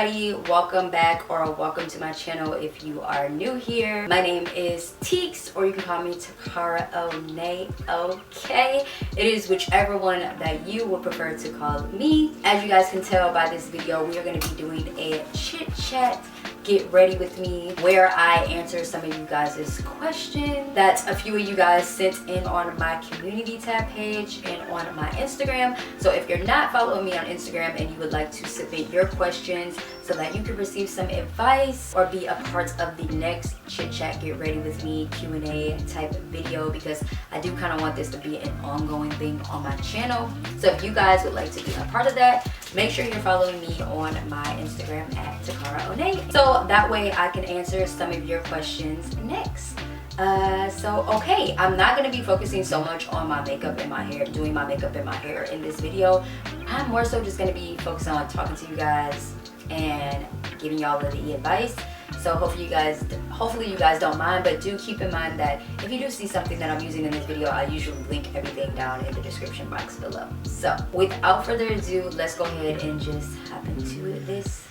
everybody, welcome back or welcome to my channel if you are new here. My name is Teeks, or you can call me TAKARAONEA, okay? It is whichever one that you would prefer to call me. As you guys can tell by this video, we are going to be doing a chit chat, get ready with me, where I answer some of you guys' questions that a few of you guys sent in on my community tab page and on my Instagram. So if you're not following me on Instagram and you would like to submit your questions so that you can receive some advice or be a part of the next chit chat, get ready with me Q&A type video, because I do kind of want this to be an ongoing thing on my channel. So if you guys would like to be a part of that, make sure you're following me on my Instagram at TAKARAONEA, so that way I can answer some of your questions next. Okay, I'm not going to be focusing so much on my makeup and my hair, doing my makeup and my hair in this video. I'm more so just going to be focused on talking to you guys and giving y'all the advice. So hopefully you guys don't mind, but do keep in mind that if you do see something that I'm using in this video, I usually link everything down in the description box below. So without further ado, let's go ahead and just hop into this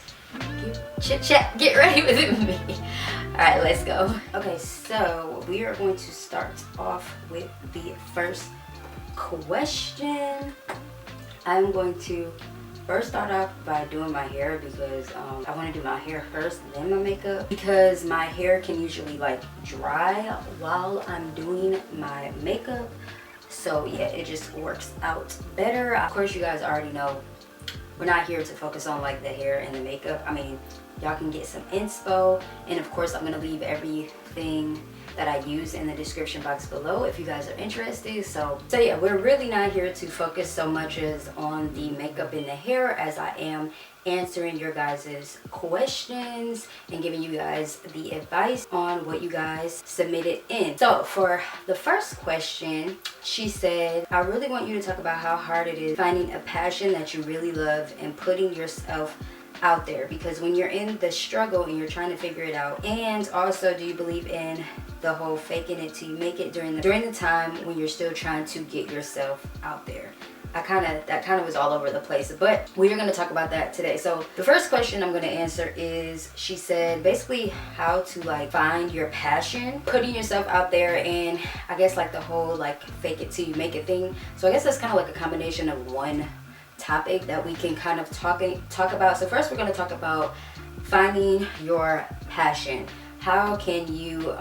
chit chat, get ready with me. All right, let's go. Okay, so we are going to start off with the first question. I'm going to first start off by doing my hair, because I want to do my hair first, then my makeup, because my hair can usually like dry while I'm doing my makeup. So yeah, it just works out better. Of course, you guys already know we're not here to focus on like the hair and the makeup. I mean, y'all can get some inspo, and of course I'm gonna leave everything that I use in the description box below if you guys are interested. So yeah, we're really not here to focus so much as on the makeup and the hair, as I am answering your guys' questions and giving you guys the advice on what you guys submitted in. So for the first question, she said, I really want you to talk about how hard it is finding a passion that you really love and putting yourself out there, because when you're in the struggle and you're trying to figure it out. And also, do you believe in the whole faking it till you make it during the time when you're still trying to get yourself out there? That kind of was all over the place, but we are going to talk about that today. So the first question I'm going to answer is, she said basically how to like find your passion, putting yourself out there, and I guess like the whole like fake it till you make it thing. So I guess that's kind of like a combination of one topic that we can kind of talk about. So first we're going to talk about finding your passion. How can you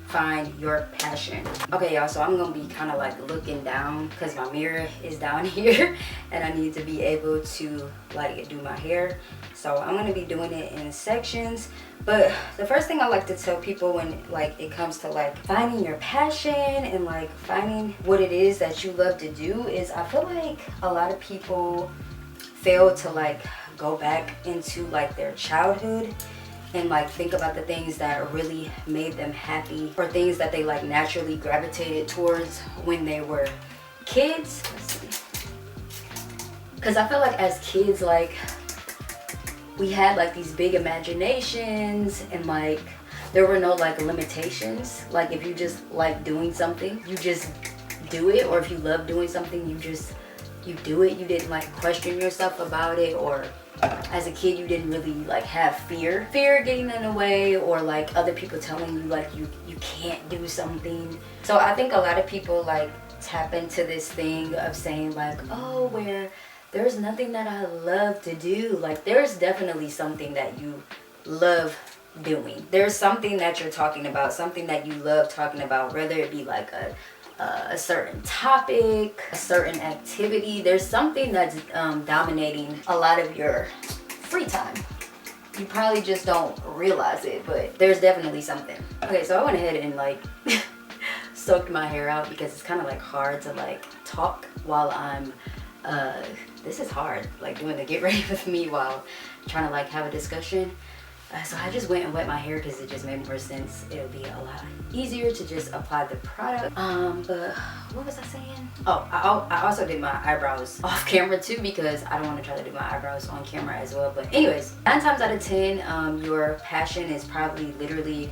find your passion? Okay, y'all, so I'm gonna be kind of like looking down because my mirror is down here and I need to be able to like do my hair. So I'm gonna be doing it in sections. But the first thing I like to tell people when like it comes to like finding your passion and like finding what it is that you love to do is, I feel like a lot of people fail to like go back into like their childhood and like think about the things that really made them happy, or things that they like naturally gravitated towards when they were kids. Let's see. Because I feel like as kids, like we had like these big imaginations, and like there were no like limitations. Like if you just like doing something, you just do it, or if you love doing something, you do it. You didn't like question yourself about it, or as a kid you didn't really like have fear getting in the way, or like other people telling you like you can't do something. So I think a lot of people like tap into this thing of saying like, oh, where there's nothing that I love to do. Like there's definitely something that you love doing. There's something that you're talking about, something that you love talking about, whether it be like a certain topic, a certain activity. There's something that's dominating a lot of your free time. You probably just don't realize it, but there's definitely something. Okay, so I went ahead and like soaked my hair out, because it's kind of like hard to like talk while I'm this is hard, like doing the get ready with me while trying to like have a discussion. So I just went and wet my hair because it just made more sense. It'll be a lot easier to just apply the product. But what was I saying? Oh, I also did my eyebrows off camera too, because I don't want to try to do my eyebrows on camera as well. But anyways, 9 times out of 10, your passion is probably literally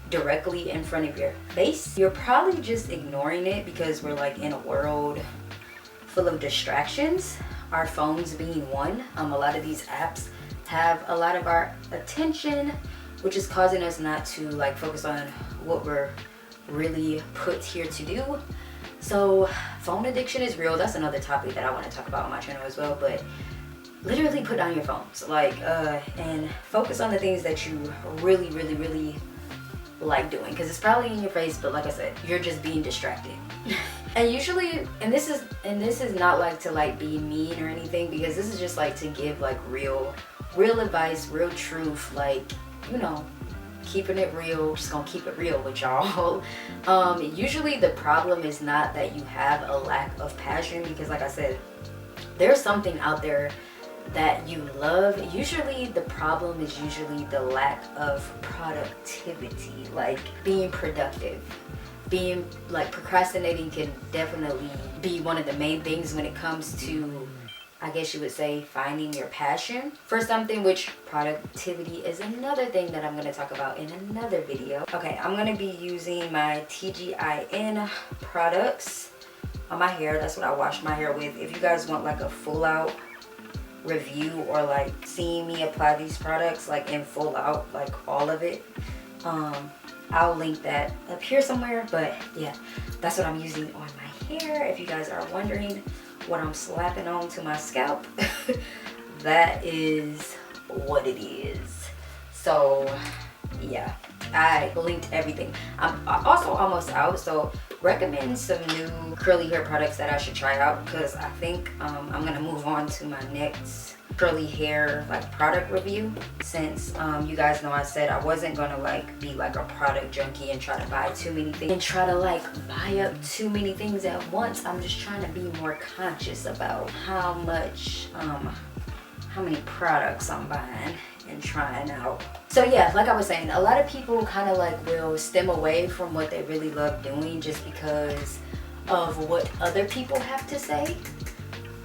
directly in front of your face. You're probably just ignoring it because we're like in a world full of distractions, our phones being one. A lot of these apps have a lot of our attention, which is causing us not to like focus on what we're really put here to do. So phone addiction is real. That's another topic that I want to talk about on my channel as well. But literally put down your phones, like and focus on the things that you really like doing, because it's probably in your face, but like I said, you're just being distracted. And usually, and this is not like to like be mean or anything, because this is just like to give like real advice, real truth, like, you know, keeping it real. Just gonna keep it real with y'all. Usually the problem is not that you have a lack of passion, because like I said, there's something out there that you love. Usually the problem is usually the lack of productivity, like being productive. Being like procrastinating can definitely be one of the main things when it comes to, I guess you would say, finding your passion for something, which productivity is another thing that I'm going to talk about in another video. Okay, I'm going to be using my TGIN products on my hair. That's what I wash my hair with. If you guys want like a full out review or like seeing me apply these products like in full out, like all of it, I'll link that up here somewhere. But yeah, that's what I'm using on my hair. If you guys are wondering what I'm slapping on to my scalp, that is what it is. So yeah, I linked everything. I'm also almost out, so recommend some new curly hair products that I should try out, because I think I'm gonna move on to my next curly hair like product review, since you guys know I said I wasn't gonna like be like a product junkie and try to buy too many things and try to like buy up too many things at once. I'm just trying to be more conscious about how many products I'm buying and trying out. So yeah, like I was saying, a lot of people kind of like will stem away from what they really love doing just because of what other people have to say.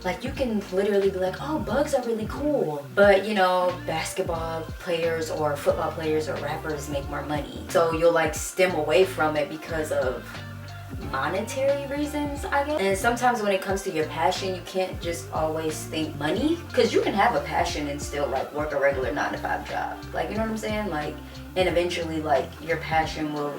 Like, you can literally be like, oh, bugs are really cool, but you know, basketball players or football players or rappers make more money. So you'll like stem away from it because of monetary reasons, I guess. And sometimes when it comes to your passion, you can't just always think money, because you can have a passion and still like work a regular 9-to-5 job. Like, you know what I'm saying? Like, and eventually like your passion will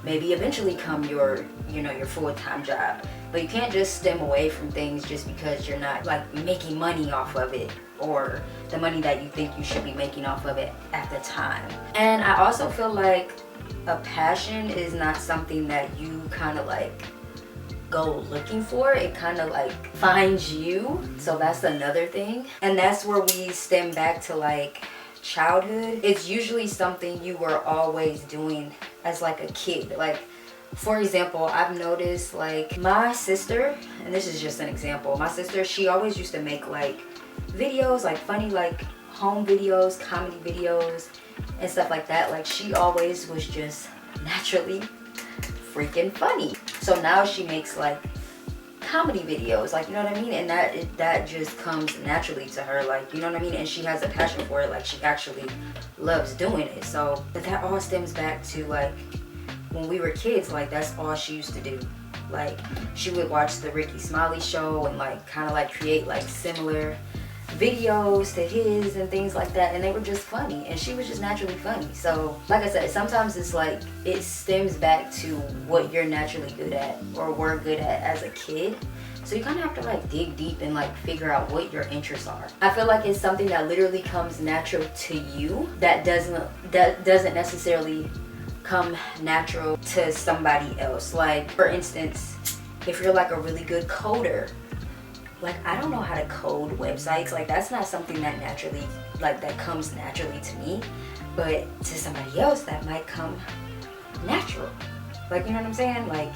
maybe eventually come your, you know, your full-time job. But you can't just stem away from things just because you're not like making money off of it, or the money that you think you should be making off of it at the time. And I also feel like a passion is not something that you kind of like go looking for. It kind of like finds you. So that's another thing. And that's where we stem back to like childhood. It's usually something you were always doing as like a kid. Like, for example, I've noticed like my sister, and this is just an example, my sister, she always used to make like videos, like funny like home videos, comedy videos and stuff like that. Like, she always was just naturally freaking funny. So now she makes like comedy videos, like, you know what I mean? And that just comes naturally to her, like, you know what I mean? And she has a passion for it, like she actually loves doing it. So but that all stems back to like when we were kids, like that's all she used to do. Like, she would watch the Ricky Smiley show and like kind of like create like similar videos to his and things like that, and they were just funny, and she was just naturally funny. So like I said, sometimes it's like it stems back to what you're naturally good at or were good at as a kid. So you kind of have to like dig deep and like figure out what your interests are. I feel like it's something that literally comes natural to you that doesn't necessarily come natural to somebody else. Like, for instance, if you're like a really good coder, like, I don't know how to code websites. Like, that's not something that naturally, like, that comes naturally to me. But to somebody else, that might come natural. Like, you know what I'm saying? Like,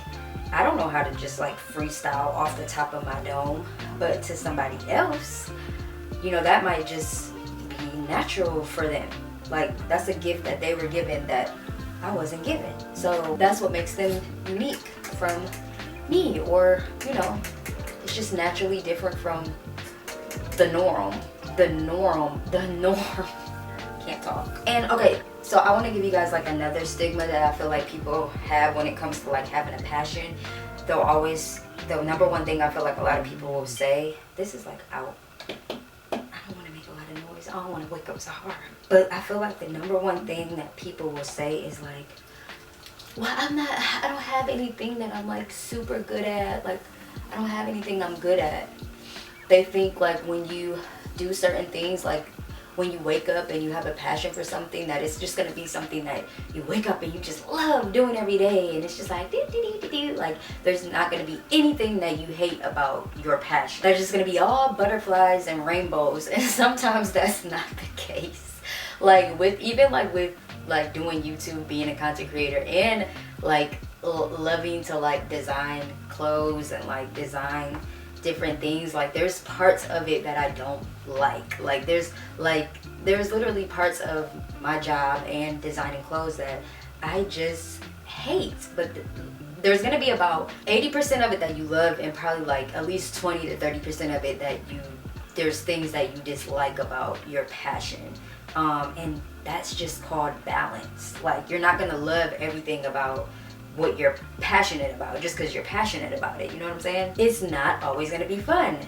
I don't know how to just like freestyle off the top of my dome. But to somebody else, you know, that might just be natural for them. Like, that's a gift that they were given that I wasn't given. So that's what makes them unique from me, or, you know, it's just naturally different from the norm. Can't talk. And okay, so I want to give you guys like another stigma that I feel like people have when it comes to like having a passion. The number one thing I feel like a lot of people will say, this is like out. I don't want to make a lot of noise. don't want to wake up so hard. But I feel like the number one thing that people will say is like, well, I don't have anything that I'm like super good at. Like, I don't have anything I'm good at. They think like when you do certain things, like when you wake up and you have a passion for something, that it's just gonna be something that you wake up and you just love doing every day, and it's just like like there's not gonna be anything that you hate about your passion. There's just gonna be all butterflies and rainbows, and sometimes that's not the case. Like with doing YouTube, being a content creator, and like loving to like design clothes and like design different things, like there's parts of it that I don't like there's literally parts of my job and designing clothes that I just hate. But there's gonna be about 80% of it that you love, and probably like at least 20 to 30% of it that there's things that you dislike about your passion. And that's just called balance. Like you're not gonna love everything about what you're passionate about just because you're passionate about it, you know what I'm saying? It's not always gonna be fun.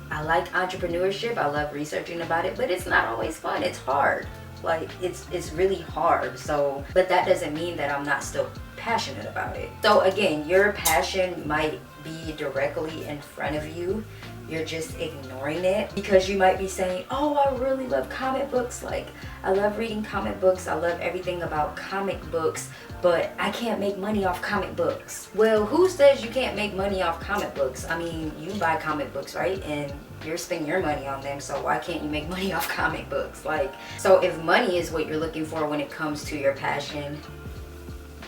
I like entrepreneurship, I love researching about it, but it's not always fun. It's hard. Like it's really hard. So, but that doesn't mean that I'm not still passionate about it. So again, your passion might be directly in front of you. You're just ignoring it because you might be saying, oh, I really love comic books. Like I love reading comic books. I love everything about comic books, but I can't make money off comic books. Well, who says you can't make money off comic books? I mean, you buy comic books, right? And you're spending your money on them, so why can't you make money off comic books? Like, so if money is what you're looking for when it comes to your passion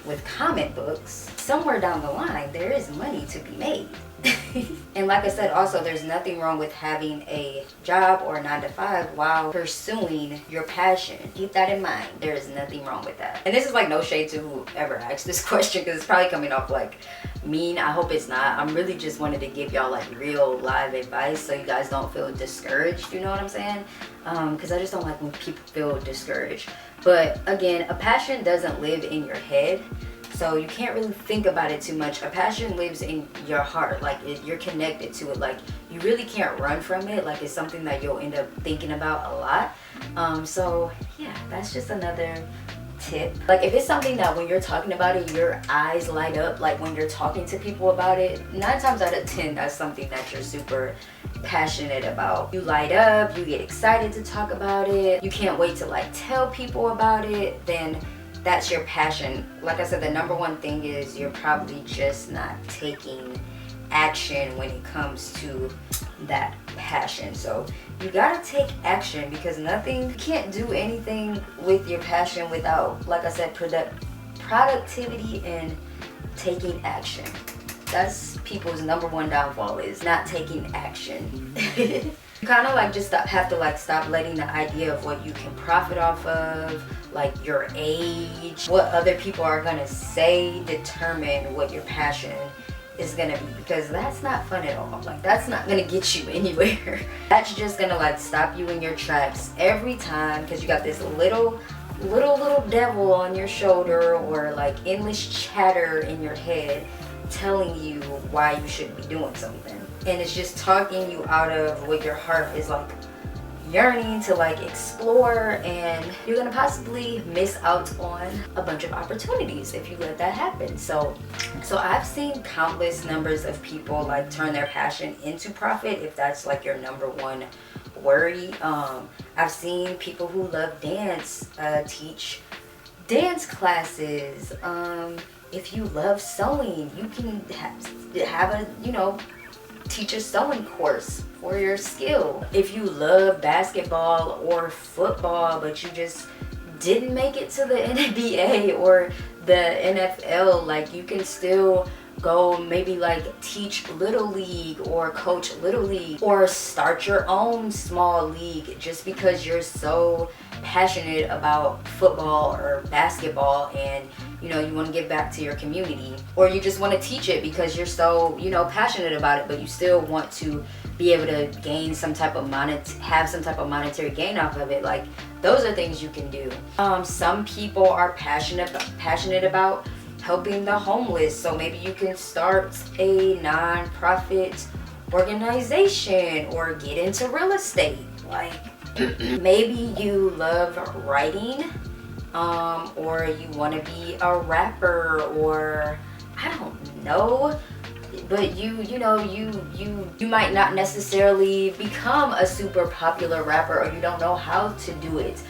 with comic books, somewhere down the line, there is money to be made. And like I said, also there's nothing wrong with having a job or a 9-to-5 while pursuing your passion. Keep that in mind. There is nothing wrong with that. And this is like no shade to whoever asked this question, because it's probably coming off like mean. I hope it's not. I'm really just wanted to give y'all like real live advice so you guys don't feel discouraged, you know what I'm saying? Because I just don't like when people feel discouraged. But again, a passion doesn't live in your head, so you can't really think about it too much. A passion lives in your heart. Like you're connected to it. Like you really can't run from it. Like it's something that you'll end up thinking about a lot. So yeah, that's just another tip. Like if it's something that when you're talking about it, your eyes light up, like when you're talking to people about it, 9 times out of 10 that's something that you're super passionate about. You light up, you get excited to talk about it, you can't wait to like tell people about it, then that's your passion. Like I said, the number one thing is you're probably just not taking action when it comes to that passion. So you gotta take action, because you can't do anything with your passion without, like I said, productivity and taking action. That's people's number one downfall, is not taking action. You kind of like just have to like stop letting the idea of what you can profit off of, like your age, what other people are gonna say, determine what your passion is gonna be, because that's not fun at all. Like that's not gonna get you anywhere. That's just gonna like stop you in your tracks every time, because you got this little devil on your shoulder, or like endless chatter in your head telling you why you shouldn't be doing something. And it's just talking you out of what your heart is like yearning to like explore, and you're gonna possibly miss out on a bunch of opportunities if you let that happen. So I've seen countless numbers of people like turn their passion into profit, if that's like your number one worry. I've seen people who love dance teach dance classes. If you love sewing, you can have a teach a sewing course for your skill. If you love basketball or football, but you just didn't make it to the NBA or the NFL, like you can still go maybe like teach Little League or coach Little League, or start your own small league just because you're so passionate about football or basketball, and you want to give back to your community, or you just want to teach it because you're so passionate about it, but you still want to be able to gain some type of monetary gain off of it. Like those are things you can do. Some people are passionate about helping the homeless, so maybe you can start a non-profit organization or get into real estate. Like Maybe you love writing, or you want to be a rapper, or I don't know, but you know, you might not necessarily become a super popular rapper, or you don't know how to do it.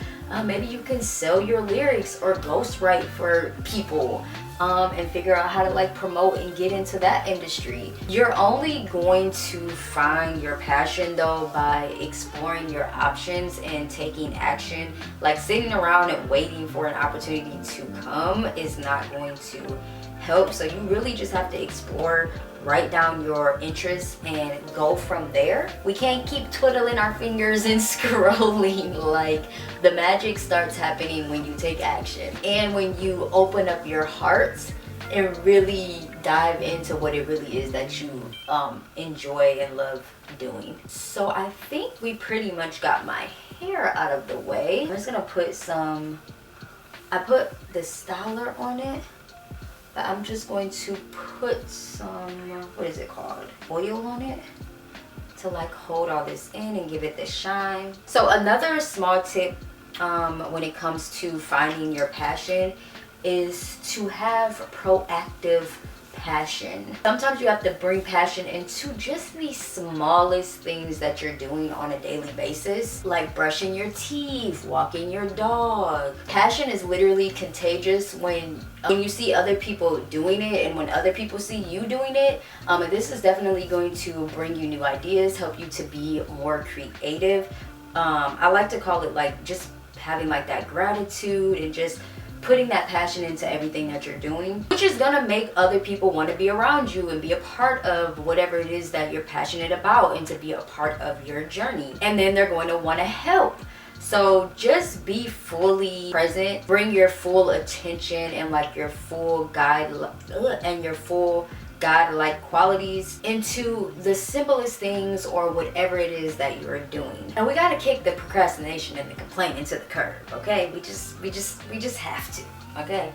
Maybe you can sell your lyrics or ghostwrite for people, and figure out how to like promote and get into that industry. You're only going to find your passion though by exploring your options and taking action. Like sitting around and waiting for an opportunity to come is not going to help. So you really just have to explore, write down your interests, and go from there. We can't keep twiddling our fingers and scrolling. Like, the magic starts happening when you take action and when you open up your heart and really dive into what it really is that you enjoy and love doing. So I think we pretty much got my hair out of the way. I'm just gonna put some, I put the styler on it. I'm just going to put some, what is it called, oil on it to like hold all this in and give it the shine. So another small tip when it comes to finding your passion is to have proactive passion. Sometimes you have to bring passion into just the smallest things that you're doing on a daily basis, like brushing your teeth, walking your dog. Passion is literally contagious when you see other people doing it, and when other people see you doing it. And this is definitely going to bring you new ideas, help you to be more creative. I like to call it like just having like that gratitude and just putting that passion into everything that you're doing, which is gonna make other people want to be around you and be a part of whatever it is that you're passionate about, and to be a part of your journey. And then they're going to want to help. So just be fully present, bring your full attention and like your full guide and your full God-like qualities into the simplest things or whatever it is that you're doing. And we got to kick the procrastination and the complaining to the curb, okay? We just have to, okay?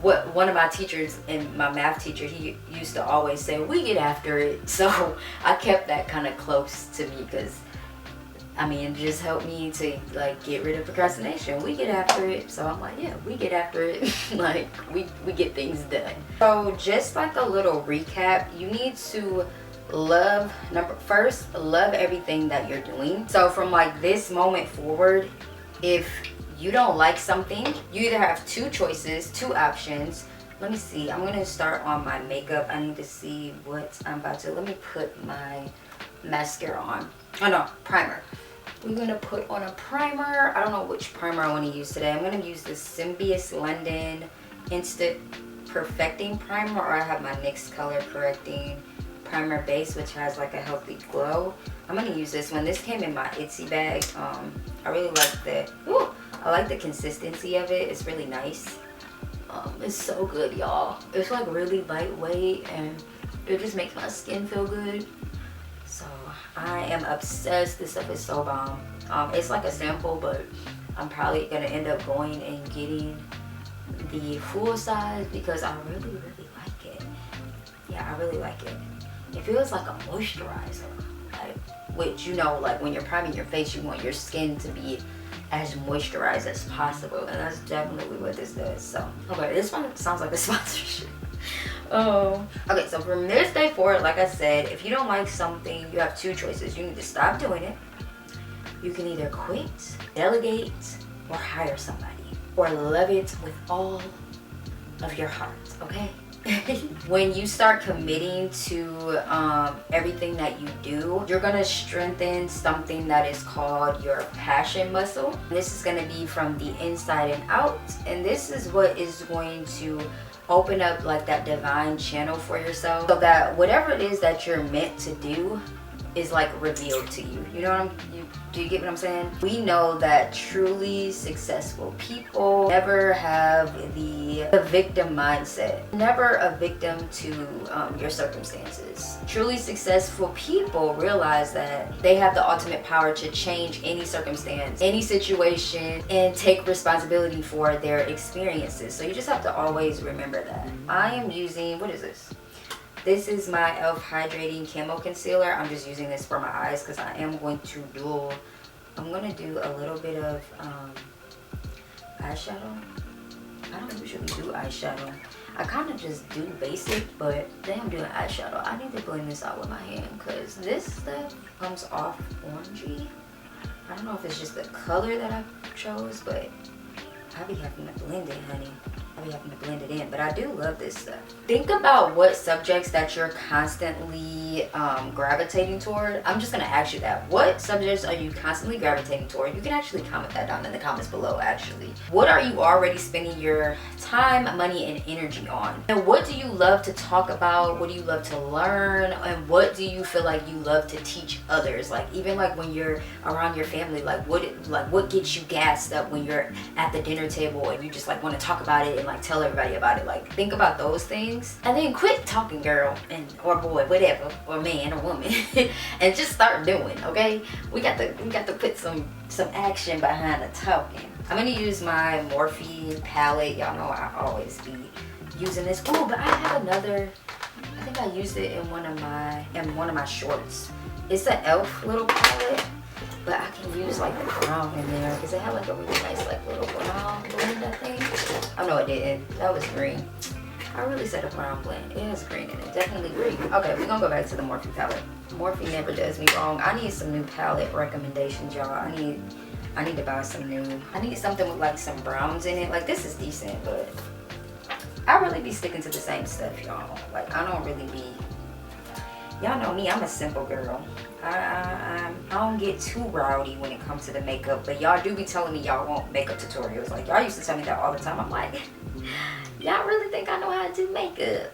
What one of my teachers, and my math teacher, he used to always say, we get after it. So I kept that kind of close to me, because I mean, it just helped me to like get rid of procrastination. We get after it. So I'm like, yeah, we get after it. Like we get things done. So just like a little recap, you need to love, first, love everything that you're doing. So from like this moment forward, if you don't like something, you either have two choices, two options. Let me see, I'm gonna start on my makeup. I need to see what I'm about to, let me put my mascara on. Oh no, primer. We're gonna put on a primer. I don't know which primer I want to use today. I'm gonna use the Symbiosis London Instant Perfecting Primer, or I have my NYX Color Correcting Primer Base, which has like a healthy glow. I'm gonna use this one. This came in my Etsy bag. I really like I like the consistency of it. It's really nice. It's so good, y'all. It's like really lightweight and it just makes my skin feel good. So I am obsessed. This stuff is so bomb. It's like a sample, but I'm probably gonna end up going and getting the full size because I really like it. Yeah, I really like it. It feels like a moisturizer, like, which, you know, like when you're priming your face, you want your skin to be as moisturized as possible, and that's definitely what this does. So okay, this one sounds like a sponsorship. Okay, so from this day forward, like I said, if you don't like something, you have two choices. You need to stop doing it. You can either quit, delegate, or hire somebody, or love it with all of your heart, okay? When you start committing to everything that you do, you're gonna strengthen something that is called your passion muscle. This is gonna be from the inside and out, and this is what is going to open up like that divine channel for yourself, so that whatever it is that you're meant to do is like revealed to you. You know what do you get what I'm saying? We know that truly successful people never have the victim mindset. Never a victim to your circumstances. Truly successful people realize that they have the ultimate power to change any circumstance, any situation, and take responsibility for their experiences. So you just have to always remember that. I am using, what is this? This is my e.l.f. Hydrating Camo Concealer. I'm just using this for my eyes because I am going to dual I'm gonna do a little bit of eyeshadow. I don't usually do eyeshadow. I kind of just do basic, but then I'm doing eyeshadow. I need to blend this out with my hand because this stuff comes off orangey. I don't know if it's just the color that I chose, but I be having to blend it, honey. I be having to blend it in, but I do love this stuff. Think about what subjects that you're constantly gravitating toward. I'm just gonna ask you that. What subjects are you constantly gravitating toward? You can actually comment that down in the comments below, actually. What are you already spending your time, money, and energy on? And what do you love to talk about? What do you love to learn? And what do you feel like you love to teach others? Like, even like when you're around your family, like what gets you gassed up when you're at the dinner table and you just like want to talk about it and like tell everybody about it? Like, think about those things and then quit talking, girl, and or boy, whatever, or man or woman, and just start doing. Okay, we got to put some action behind the talking. I'm gonna use my Morphe palette. Y'all know I always be using this. Oh, but I have another. I think I used it in one of my shorts. It's the e.l.f. little palette, but I can use like the brown in there because it had like a really nice like little brown blend, I think. Oh no, it didn't. That was green. I really said a brown blend. It has green in it. Definitely green. Okay, we're gonna go back to the Morphe palette. Morphe never does me wrong. I need some new palette recommendations, y'all. I need to buy some new. I need something with like some browns in it. Like, this is decent, but I really be sticking to the same stuff, y'all. Like, I don't really be. Y'all know me, I'm a simple girl. I don't get too rowdy when it comes to the makeup, but y'all do be telling me y'all want makeup tutorials. Like, y'all used to tell me that all the time. I'm like, y'all really think I know how to do makeup?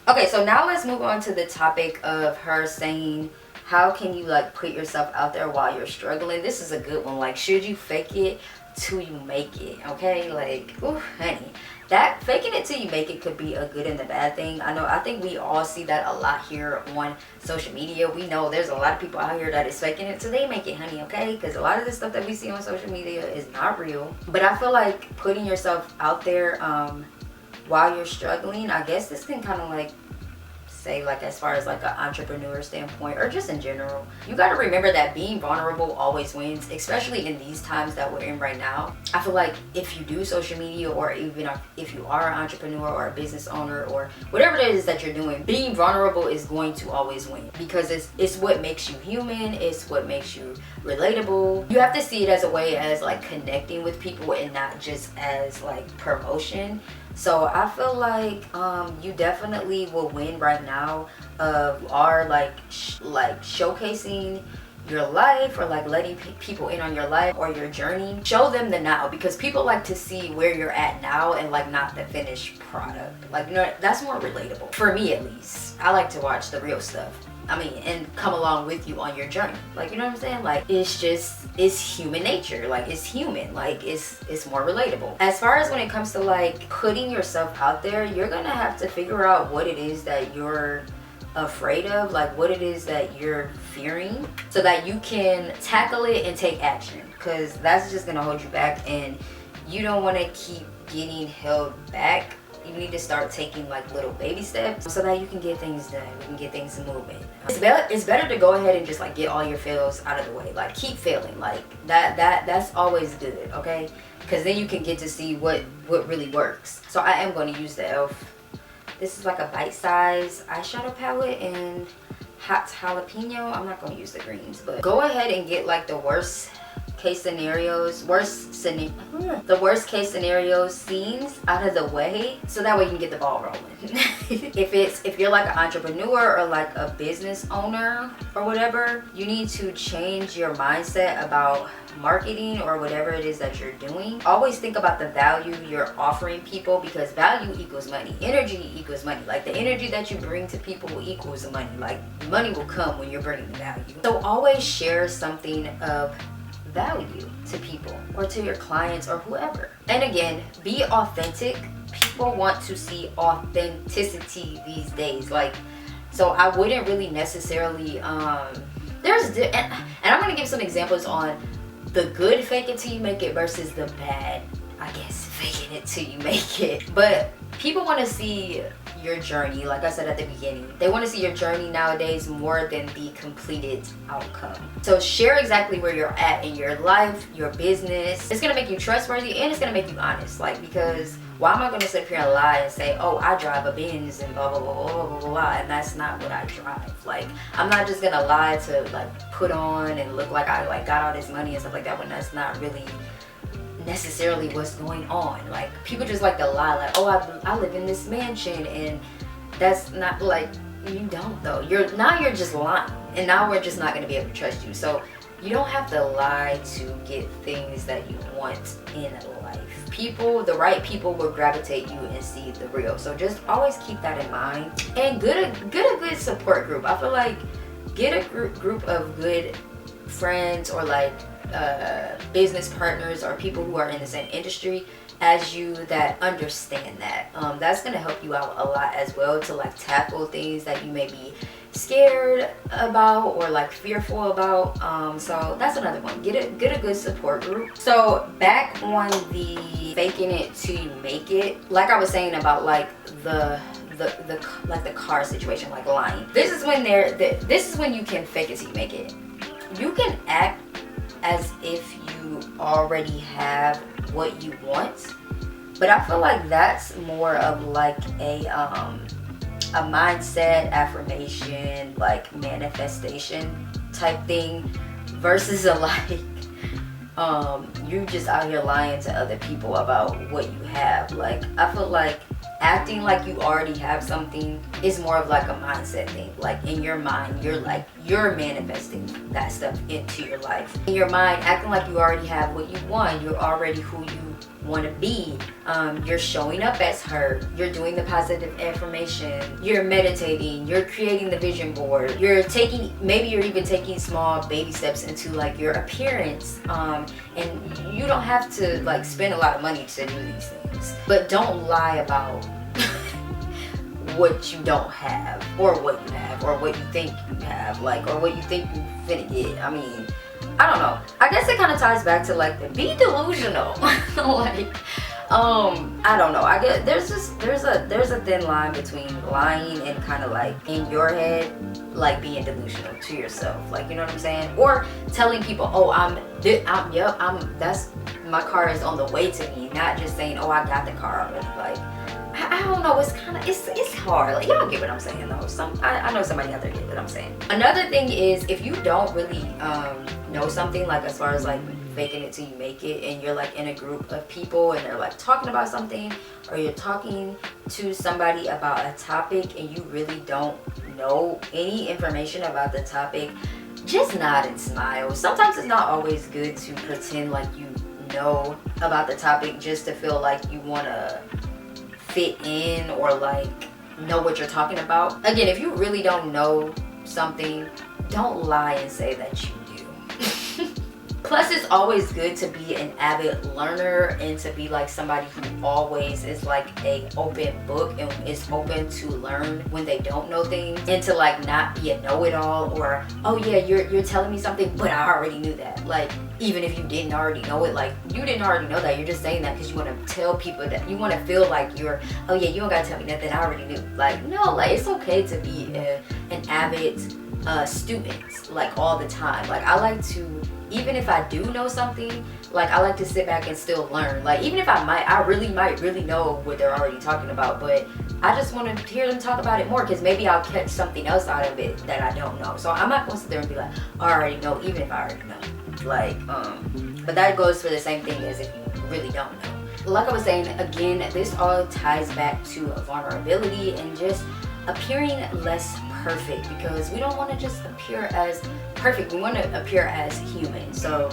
Okay, so now let's move on to the topic of her saying, how can you like put yourself out there while you're struggling? This is a good one. Like, should you fake it till you make it? Okay, like, ooh, honey, that faking it till you make it could be a good and a bad thing. I think we all see that a lot here on social media. We know there's a lot of people out here that is faking it till they make it, honey, okay? Because a lot of the stuff that we see on social media is not real. But I feel like putting yourself out there while you're struggling, I guess this can kind of like say, like, as far as like an entrepreneur standpoint or just in general, you got to remember that being vulnerable always wins, especially in these times that we're in right now. I feel like if you do social media, or even if you are an entrepreneur or a business owner or whatever it is that you're doing, being vulnerable is going to always win, because it's what makes you human. It's what makes you relatable. You have to see it as a way as like connecting with people and not just as like promotion. So I feel like you definitely will win right now. You are like showcasing your life, or like letting people in on your life or your journey. Show them the now, because people like to see where you're at now and like not the finished product. Like, you know, that's more relatable for me, at least. I like to watch the real stuff. I mean, and come along with you on your journey. Like, you know what I'm saying? Like, it's human nature. Like, it's human. Like, it's more relatable. As far as when it comes to like putting yourself out there, you're gonna have to figure out what it is that you're afraid of, like what it is that you're fearing, so that you can tackle it and take action, because that's just gonna hold you back, and you don't want to keep getting held back. You need to start taking like little baby steps so that you can get things done. You can get things moving. It's better to go ahead and just like get all your fails out of the way. Like, keep failing. Like that's always good, okay? Because then you can get to see what really works. So I am going to use the e.l.f. This is like a bite-size eyeshadow palette in hot jalapeno. I'm not going to use the greens, but go ahead and get like the worst case scenarios scenes out of the way, so that way you can get the ball rolling. if you're like an entrepreneur or like a business owner or whatever, you need to change your mindset about marketing or whatever it is that you're doing. Always think about the value you're offering people, because value equals money. Energy equals money. Like, the energy that you bring to people equals money. Like, money will come when you're bringing value. So always share something of value to people or to your clients or whoever. And again, be authentic. People want to see authenticity these days. Like, so I wouldn't really necessarily and I'm gonna give some examples on the good fake it till you make it versus the bad, I guess, faking it till you make it. But people want to see your journey. Like I said at the beginning, they want to see your journey nowadays more than the completed outcome. So share exactly where you're at in your life, your business. It's gonna make you trustworthy and it's gonna make you honest. Like, because why am I gonna sit here and lie and say, oh, I drive a Benz and blah blah blah blah blah blah, and that's not what I drive. Like, I'm not just gonna lie to like put on and look like I like got all this money and stuff like that when that's not really necessarily what's going on. Like, people just like to lie, like, oh, I live in this mansion, and that's not, like, you don't though. You're just lying, and now we're just not going to be able to trust you. So you don't have to lie to get things that you want in life. People, the right people, will gravitate you and see the real. So just always keep that in mind, and get a good support group. I feel like get a group of good friends, or like business partners, or people who are in the same industry as you that understand that. That's gonna help you out a lot as well, to like tackle things that you may be scared about or like fearful about. So that's another one. Get a good support group. So back on the faking it till you make it, like I was saying about like the car situation, like lying. This is when you can fake it till you make it. You can act as if you already have what you want, but I feel like that's more of like a mindset, affirmation, like manifestation type thing, versus a like you just out here lying to other people about what you have. Like, I feel like acting like you already have something is more of like a mindset thing. Like, in your mind, you're manifesting that stuff into your life. In your mind, acting like you already have what you want, you're already who you want to be. You're showing up as her, you're doing the positive affirmation, you're meditating, you're creating the vision board, maybe you're even taking small baby steps into like your appearance. And you don't have to like spend a lot of money to do these things, but don't lie about what you don't have, or what you have, or what you think you have, like, or what you think you finna get. I mean, I don't know. I guess it kind of ties back to like the be delusional. Like, I don't know. I guess there's a thin line between lying and kind of like in your head, like being delusional to yourself. Like, you know what I'm saying? Or telling people, oh, that's my car is on the way to me. Not just saying, oh, I got the car already. Like, I don't know, it's hard. Like, y'all get what I'm saying though. I know somebody out there get what I'm saying. Another thing is, if you don't really know something, like as far as like faking it till you make it, and you're like in a group of people and they're like talking about something, or you're talking to somebody about a topic and you really don't know any information about the topic, just nod and smile. Sometimes it's not always good to pretend like you know about the topic just to feel like you want to fit in or like know what you're talking about. Again, if you really don't know something, don't lie and say that you do. Plus, it's always good to be an avid learner and to be like somebody who always is like a open book and is open to learn when they don't know things, and to like not be a know-it-all, or, oh yeah, you're telling me something, but I already knew that. Like, even if you didn't already know it, like, you didn't already know that. You're just saying that because you want to tell people that, you want to feel like you're, oh yeah, you don't gotta tell me nothing, I already knew. Like, no, like, it's okay to be an avid student, like, all the time. Like, I like to, even if I do know something, like, I like to sit back and still learn. Like, even if I really might know what they're already talking about, but I just want to hear them talk about it more, because maybe I'll catch something else out of it that I don't know. So I'm not going to sit there and be like, I already know, even if I already know. Like, but that goes for the same thing as if you really don't know. Like I was saying, again, this all ties back to vulnerability and just appearing less perfect, because we don't want to just appear as perfect, we want to appear as human. So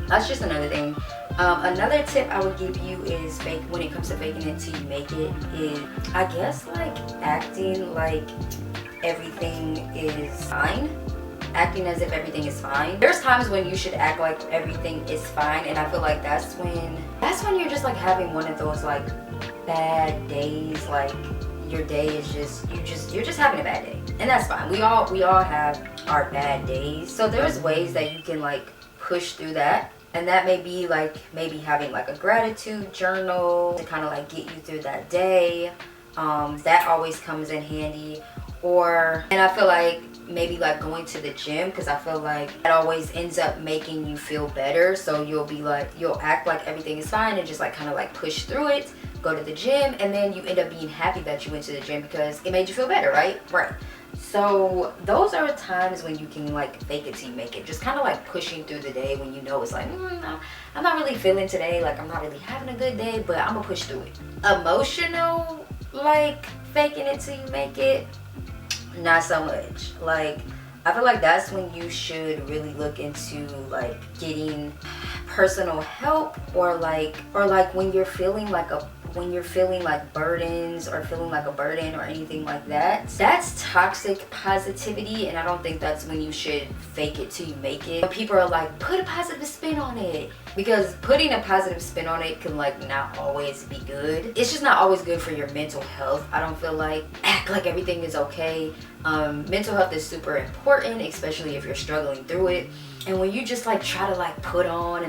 that's just another thing. Another tip I would give you is, when it comes to faking it till you make it, is, I guess, like acting like everything is fine. Acting as if everything is fine. There's times when you should act like everything is fine, and I feel like that's when you're just like having one of those like bad days. Like, your day is you're just having a bad day, and that's fine. We all have our bad days. So there's ways that you can like push through that, and that may be like maybe having like a gratitude journal to kind of like get you through that day. That always comes in handy. And I feel like maybe like going to the gym, because I feel like it always ends up making you feel better. So you'll act like everything is fine and just like kind of like push through it, go to the gym, and then you end up being happy that you went to the gym because it made you feel better, right? So those are times when you can like fake it till you make it. Just kind of like pushing through the day when you know it's like, I'm not really feeling today, like I'm not really having a good day, but I'm gonna push through it. Emotional, like faking it till you make it, not so much. Like I feel like that's when you should really look into like getting personal help, or like when you're feeling like burdens or feeling like a burden or anything like that. That's toxic positivity, and I don't think that's when you should fake it till you make it. But people are like, put a positive spin on it, because putting a positive spin on it can like not always be good. It's just not always good for your mental health. I don't feel like act like everything is okay. Mental health is super important, especially if you're struggling through it. And when you just like try to like put on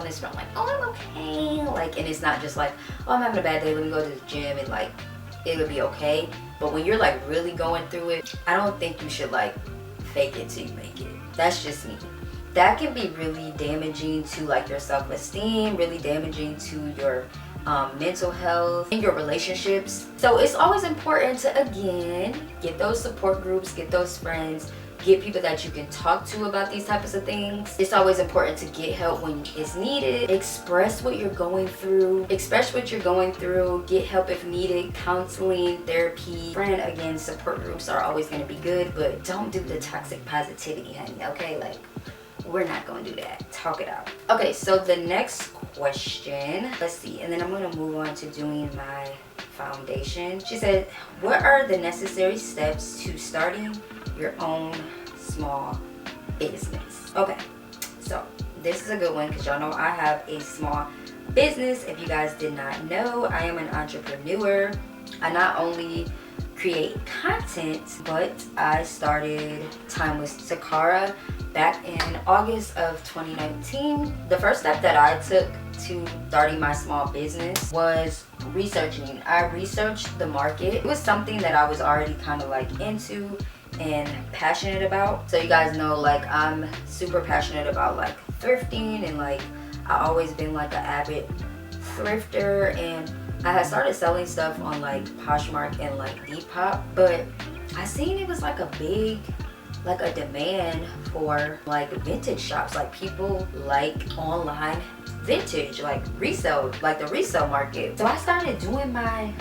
this spin, like, oh, I'm okay, like, and it's not just like, oh, I'm having a bad day, let me go to the gym and like it'll be okay. But when you're like really going through it, I don't think you should like fake it till you make it. That's just me. That can be really damaging to like your self-esteem, really damaging to your mental health and your relationships. So it's always important to, again, get those support groups, get those friends, get people that you can talk to about these types of things. It's always important to get help when it's needed. Express what you're going through. Get help if needed. Counseling, therapy, friend, again, support groups are always going to be good, but don't do the toxic positivity, honey, okay? Like, we're not going to do that. Talk it out. Okay, so the next question, let's see, and then I'm going to move on to doing my foundation. She said, what are the necessary steps to starting your own small business? Okay, so this is a good one because y'all know I have a small business. If you guys did not know, I am an entrepreneur. I not only create content, but I started time with Takara back in August of 2019. The first step that I took to starting my small business was researching. I researched the market. It was something that I was already kind of like into and passionate about. So you guys know, like, I'm super passionate about like thrifting, and like I always been like an avid thrifter, and I had started selling stuff on like Poshmark and like Depop, but I seen it was like a big, like a demand for like vintage shops. Like people like online vintage, like resale, like the resale market. So I started doing my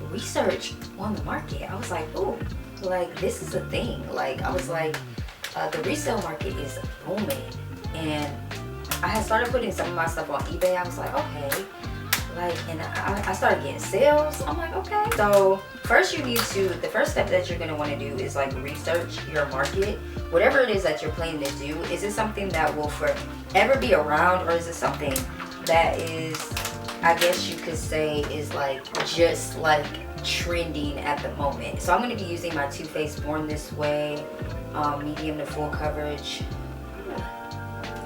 research on the market. I was like, ooh, like this is a thing. Like I was like, the resale market is booming, and I had started putting some of my stuff on eBay. I was like, okay, like, and I started getting sales. I'm like, okay. So first the first step that you're gonna want to do is like research your market. Whatever it is that you're planning to do, is it something that will forever be around, or is it something that is, I guess you could say, is like just like trending at the moment? So I'm going to be using my Too Faced Born This Way medium to full coverage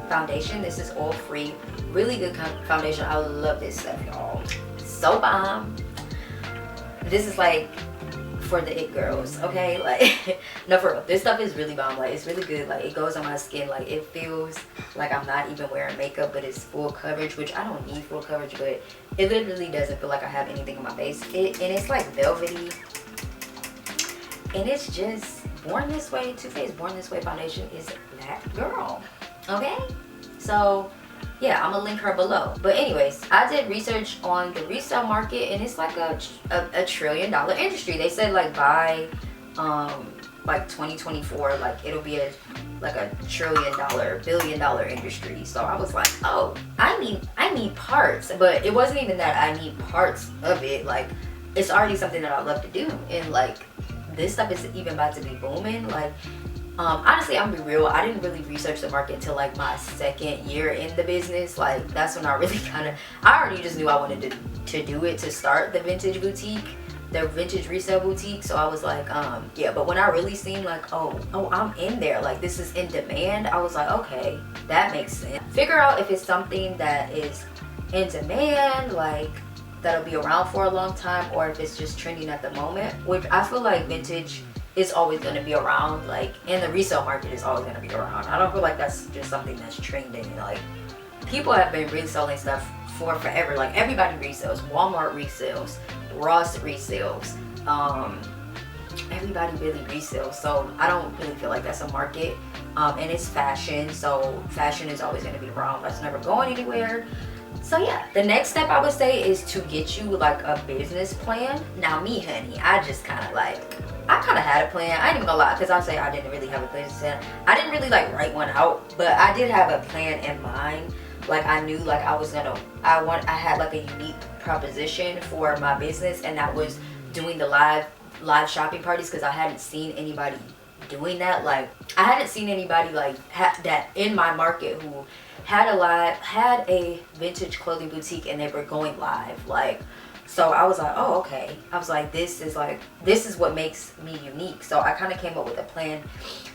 foundation. This is oil free, really good foundation. I love this stuff, y'all. So bomb. This is like for the it girls, okay? Like, no, for real, this stuff is really bomb. Like, it's really good. Like, it goes on my skin. Like, it feels like I'm not even wearing makeup, but it's full coverage, which I don't need full coverage, but it literally doesn't feel like I have anything on my face. And it's like velvety, and it's just Born This Way. Too Faced Born This Way foundation is that girl, okay? So yeah, I'm gonna link her below. But anyways, I did research on the resale market, and it's like a $1 trillion industry. They said like by like 2024, like it'll be a $1 trillion, billion dollar industry. So I was like, oh, I need parts. But it wasn't even that I need parts of it. Like, it's already something that I love to do, and like this stuff is even about to be booming. Like, honestly, I'm gonna be real, I didn't really research the market until like my 2nd year in the business. Like, that's when I really I already just knew I wanted to do it, to start the vintage boutique, the vintage resale boutique. So I was like, yeah. But when I really seen like, oh, I'm in there, like this is in demand, I was like, okay, that makes sense. Figure out if it's something that is in demand, like that'll be around for a long time, or if it's just trending at the moment, which I feel like vintage is always going to be around, like, and the resale market is always going to be around. I don't feel like that's just something that's trending. Like, people have been reselling stuff for forever. Like, everybody resells. Walmart resells, Ross resells, everybody really resells. So I don't really feel like that's a market. And it's fashion, so fashion is always going to be around. That's never going anywhere. So yeah, the next step I would say is to get you like a business plan. Now me, honey, I just kind of like, I kind of had a plan. I ain't even gonna lie, because I'll say I didn't really have a business plan. I didn't really like write one out, but I did have a plan in mind. Like, I knew like I was gonna, I had like a unique proposition for my business, and that was doing the live shopping parties, because I hadn't seen anybody doing that. Like, I hadn't seen anybody like that in my market who had a vintage clothing boutique and they were going live. Like, so I was like, oh, okay. I was like, this is what makes me unique. So I kind of came up with a plan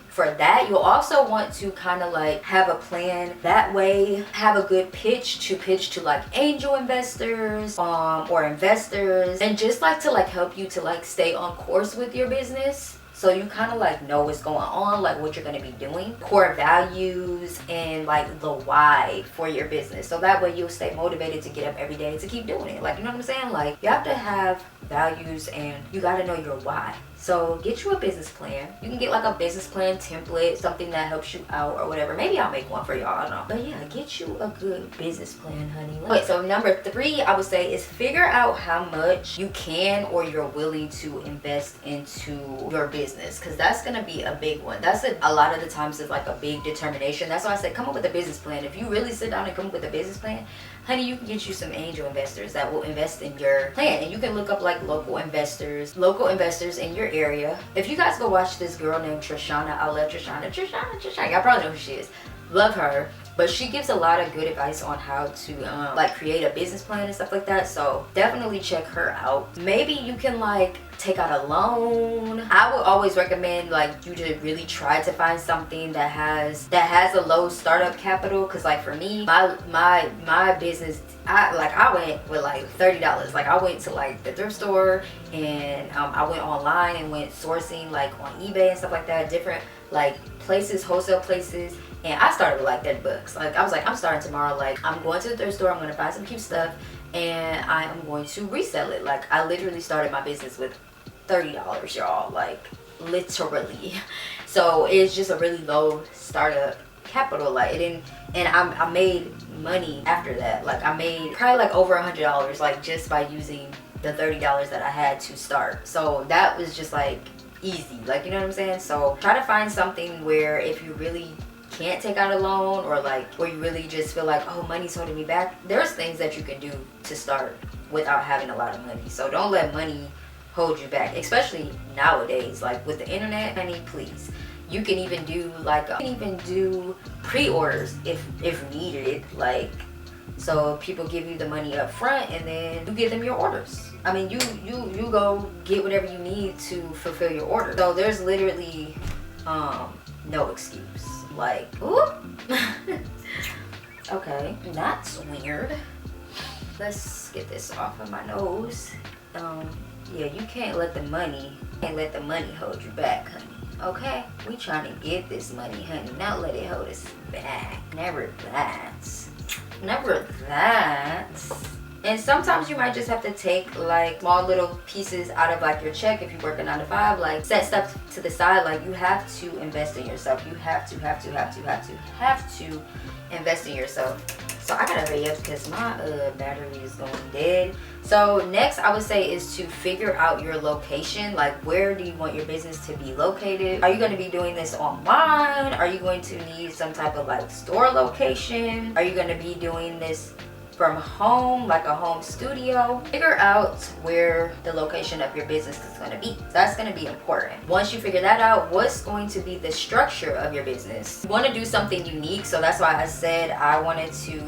for that. You'll also want to kind of like have a plan that way, have a good pitch to like angel investors or investors, and just like to like help you to like stay on course with your business. So you kind of like know what's going on, like what you're going to be doing, core values, and like the why for your business. So that way you'll stay motivated to get up every day to keep doing it. Like, you know what I'm saying? Like, you have to have values and you got to know your why. So get you a business plan. You can get like a business plan template, something that helps you out or whatever. Maybe I'll make one for y'all, I don't know. But yeah, get you a good business plan, honey. Okay, so number 3, I would say, is figure out how much you can or you're willing to invest into your business, because that's gonna be a big one. That's a lot of the times it's like a big determination. That's why I said come up with a business plan. If you really sit down and come up with a business plan, honey, you can get you some angel investors that will invest in your plan, and you can look up like local investors in your area. If you guys go watch this girl named Trishana, I love Trishana. Y'all probably know who she is. Love her. But she gives a lot of good advice on how to like create a business plan and stuff like that. So definitely check her out. Maybe you can like take out a loan. I would always recommend like you to really try to find something that has a low startup capital, because like for me, my business, I went with like $30. Like, I went to like the thrift store, and I went online and went sourcing like on eBay and stuff like that, different like places, wholesale places. And I started with like $30. Like, I was like, I'm starting tomorrow. Like, I'm going to the thrift store, I'm going to buy some cute stuff, and I am going to resell it. Like, I literally started my business with $30, y'all. Like, literally. So it's just a really low startup capital. Like, it didn't, and I made money after that. Like, I made probably like over $100, like just by using the $30 that I had to start. So that was just like easy. Like, you know what I'm saying? So try to find something where if you really can't take out a loan, or like where you really just feel like, oh, money's holding me back, there's things that you can do to start without having a lot of money. So don't let money hold you back, especially nowadays. Like, with the internet, honey, please. You can even do like pre-orders if needed. Like, so people give you the money up front, and then you give them your orders. I mean, you go get whatever you need to fulfill your order. So there's literally no excuse. Like, ooh. Okay, that's weird. Let's get this off of my nose. Yeah, you can't let the money hold you back, honey. Okay, we trying to get this money, honey, not let it hold us back. Never that. And sometimes you might just have to take like small little pieces out of like your check if you work a 9 to 5, like set stuff to the side. Like, you have to invest in yourself. You have to invest in yourself. So I gotta hurry up because my battery is going dead. So next, I would say, is to figure out your location. Like, where do you want your business to be located? Are you going to be doing this online? Are you going to need some type of like store location? Are you going to be doing this from home, like a home studio? Figure out where the location of your business is going to be. That's going to be important. Once you figure that out, what's going to be the structure of your business? You want to do something unique, so that's why I said I wanted to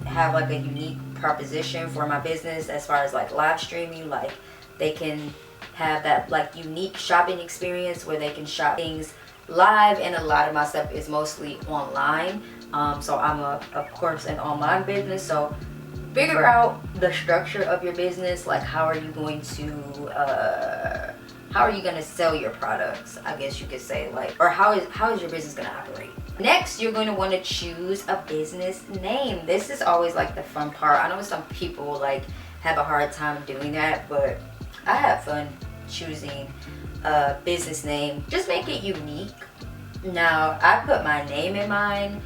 have like a unique proposition for my business as far as like live streaming. Like, they can have that like unique shopping experience where they can shop things live, and a lot of my stuff is mostly online. So I'm of course an online business, so figure out the structure of your business. Like, how are you going to sell your products, I guess you could say, like, or how is your business going to operate. Next, you're going to want to choose a business name. This is always like the fun part. I know some people like have a hard time doing that, but I have fun choosing a business name. Just make it unique. Now, I put my name in mine.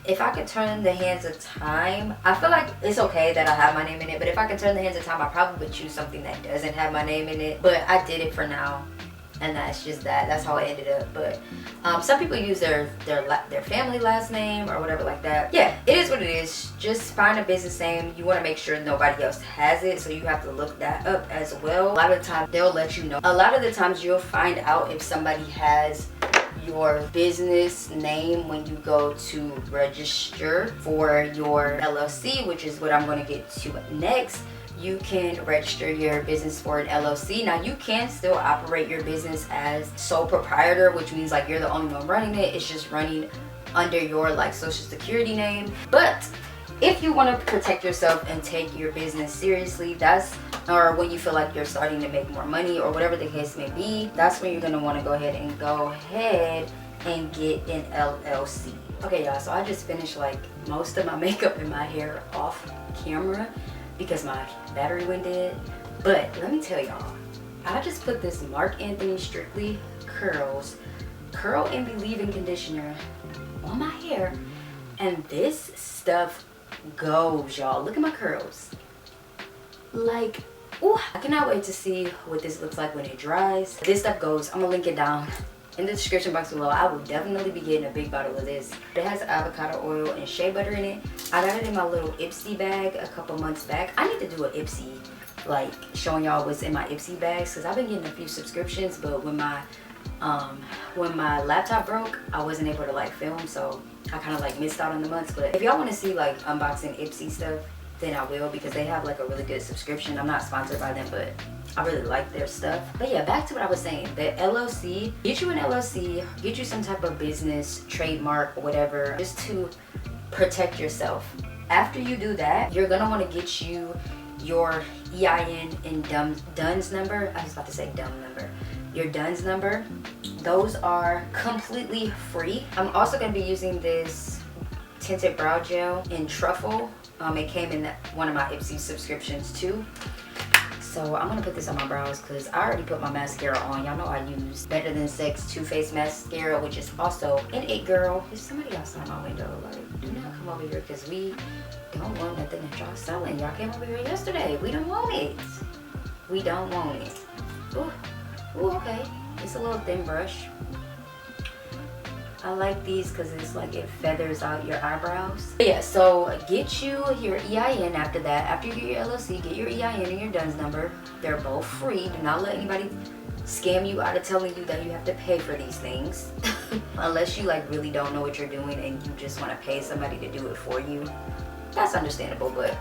If I could turn the hands of time, I feel like it's okay that I have my name in it, but if I could turn the hands of time, I probably would choose something that doesn't have my name in it. But I did it for now, and that's just that. That's how it ended up. But some people use their family last name or whatever like that. Yeah, it is what it is. Just find a business name. You want to make sure nobody else has it, so you have to look that up as well. A lot of the time, they'll let you know. A lot of the times, you'll find out if somebody has your business name when you go to register for your LLC, which is what I'm going to get to next. You can register your business for an LLC. Now, you can still operate your business as sole proprietor, which means like you're the only one running it. It's just running under your like social security name. But if you want to protect yourself and take your business seriously, or when you feel like you're starting to make more money or whatever the case may be, that's when you're going to want to go ahead and get an LLC. Okay, y'all, so I just finished like most of my makeup and my hair off camera because my battery went dead. But let me tell y'all, I just put this Marc Anthony Strictly Curl and Believe-In conditioner on my hair, and this stuff goes, y'all. Look at my curls. Like, ooh, I cannot wait to see what this looks like when it dries. This stuff goes. I'm gonna link it down in the description box below. I will definitely be getting a big bottle of this. It has avocado oil and shea butter in it. I got it in my little Ipsy bag a couple months back. I need to do an Ipsy, like showing y'all what's in my Ipsy bags, because I've been getting a few subscriptions, but when my laptop broke, I wasn't able to like film, so I kind of like missed out on the months. But if y'all want to see like unboxing Ipsy stuff, then I will, because they have like a really good subscription. I'm not sponsored by them, but I really like their stuff. But yeah, back to what I was saying. The LLC, get you an LLC, get you some type of business, trademark, or whatever, just to protect yourself. After you do that, you're gonna want to get you your EIN and DUNS number. I was about to say dumb number. Your DUNS number. Those are completely free. I'm also gonna be using this tinted brow gel in Truffle. It came in one of my Ipsy subscriptions too. So I'm gonna put this on my brows because I already put my mascara on. Y'all know I use Better Than Sex Too Faced mascara, which is also an It Girl. There's somebody outside my window. Like, do not come over here because we don't want nothing that y'all selling. Y'all came over here yesterday. We don't want it. We don't want it. Ooh, ooh, okay. It's a little thin brush. I like these because it's like it feathers out your eyebrows. But yeah, so get you your EIN after that. After you get your LLC, get your EIN and your DUNS number. They're both free. Do not let anybody scam you out of telling you that you have to pay for these things. Unless you like really don't know what you're doing and you just want to pay somebody to do it for you. That's understandable, but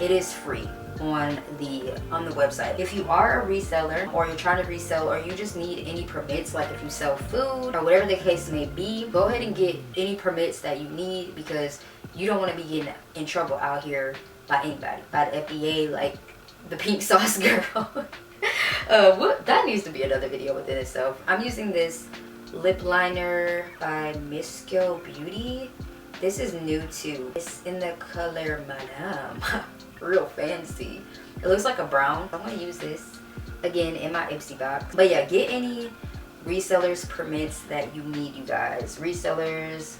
it is free on the website. If you are a reseller, or you're trying to resell, or you just need any permits, like if you sell food or whatever the case may be, go ahead and get any permits that you need, because you don't want to be getting in trouble out here by anybody, by the FDA, like the pink sauce girl. That needs to be another video within itself. I'm using this lip liner by Mischo Beauty. This is new too. It's in the color Madame. Real fancy. It looks like a brown. I'm gonna use this again in my Ipsy box. But yeah, get any resellers permits that you need, you guys. Resellers,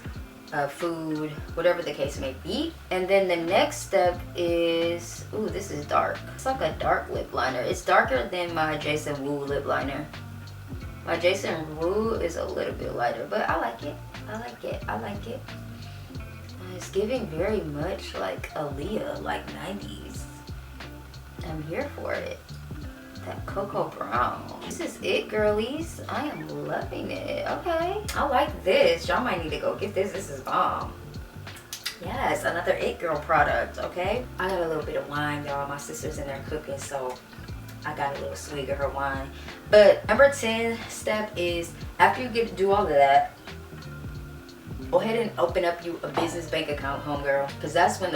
food, whatever the case may be. And then the next step is, ooh, this is dark. It's like a dark lip liner. It's darker than my Jason Wu lip liner. My Jason Wu is a little bit lighter, but I like it. I like it. I like it. It's giving very much like Aaliyah, like 90s. I'm here for it. That cocoa brown. This is it, girlies. I am loving it. Okay, I like this. Y'all might need to go get this. This is bomb. Yes, another It Girl product, okay? I got a little bit of wine, y'all. My sister's in there cooking, so I got a little swig of her wine. But number 10 step is, after you do all of that, Go ahead and open up you a business bank account, homegirl, because that's when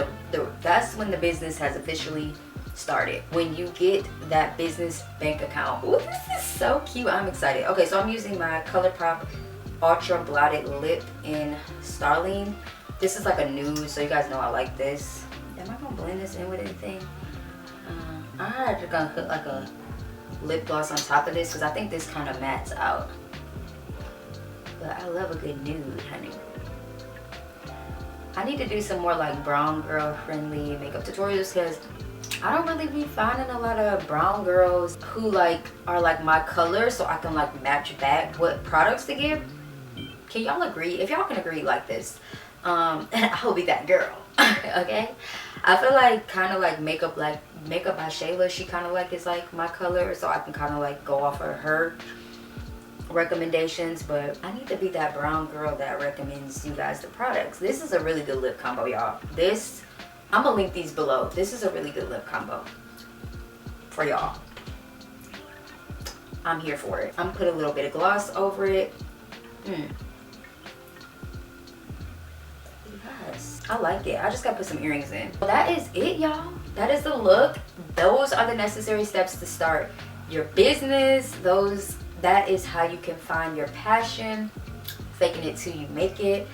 the business has officially started. When you get that business bank account. Ooh, this is so cute. I'm excited. Okay, so I'm using my ColourPop Ultra Blotted Lip in Starling. This is like a nude, so you guys know I like this. Am I gonna blend this in with anything? I'm just gonna put like a lip gloss on top of this because I think this kind of mattes out. But I love a good nude, honey. I need to do some more like brown girl friendly makeup tutorials because I don't really be finding a lot of brown girls who like are like my color, so I can like match back what products to give. Can y'all agree? If y'all can agree like this, I'll be that girl. Okay, I feel like kind of like makeup by Shayla, she kind of like is like my color, so I can kind of like go off of her recommendations. But I need to be that brown girl that recommends you guys the products. This is a really good lip combo, y'all. This, I'm gonna link these below. This is a really good lip combo for y'all. I'm here for it. I'm gonna put a little bit of gloss over it. Yes, I like it. I just gotta put some earrings in. Well, that is it, y'all. That is the look. Those are the necessary steps to start your business. That is how you can find your passion. Faking it till you make it.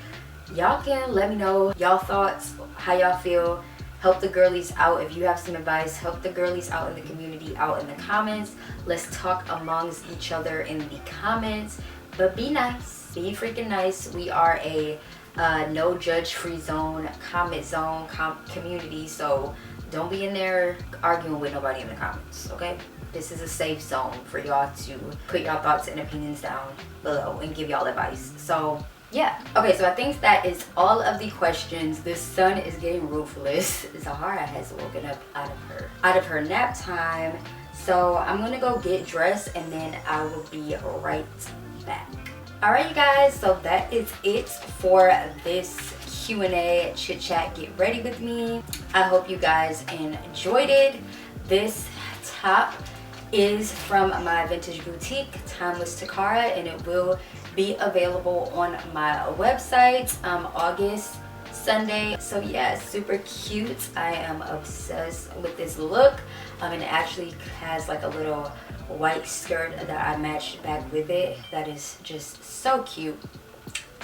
Y'all can let me know y'all thoughts, how y'all feel. Help the girlies out. If you have some advice, help the girlies out in the community, out in the comments. Let's talk amongst each other in the comments. But be nice, be freaking nice. We are a no judge free zone, comment zone community, so don't be in there arguing with nobody in the comments, okay? This is a safe zone for y'all to put y'all thoughts and opinions down below and give y'all advice. So yeah, okay, so I think that is all of the questions. The sun is getting ruthless. Zahara has woken up out of her nap time, so I'm gonna go get dressed and then I will be right back. All right, you guys, so that is it for this Q&A chit chat. Get ready with me. I hope you guys enjoyed it. This top is from my vintage boutique, Timeless Takara, and it will be available on my website August Sunday. So yeah, super cute. I am obsessed with this look. It actually has like a little white skirt that I matched back with it. That is just so cute.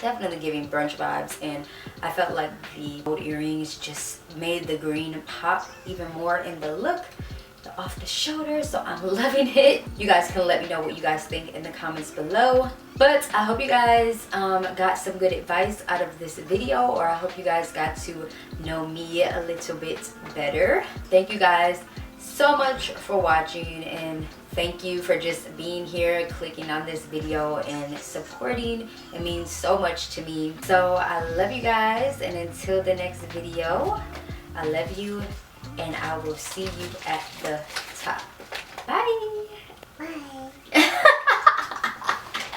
Definitely giving brunch vibes, and I felt like the gold earrings just made the green pop even more in the look. The off the shoulder, so I'm loving it. You guys can let me know what you guys think in the comments below. But I hope you guys got some good advice out of this video, or I hope you guys got to know me a little bit better. Thank you guys so much for watching, and thank you for just being here, clicking on this video and supporting. It means so much to me. So I love you guys, and until the next video, I love you, and I will see you at the top.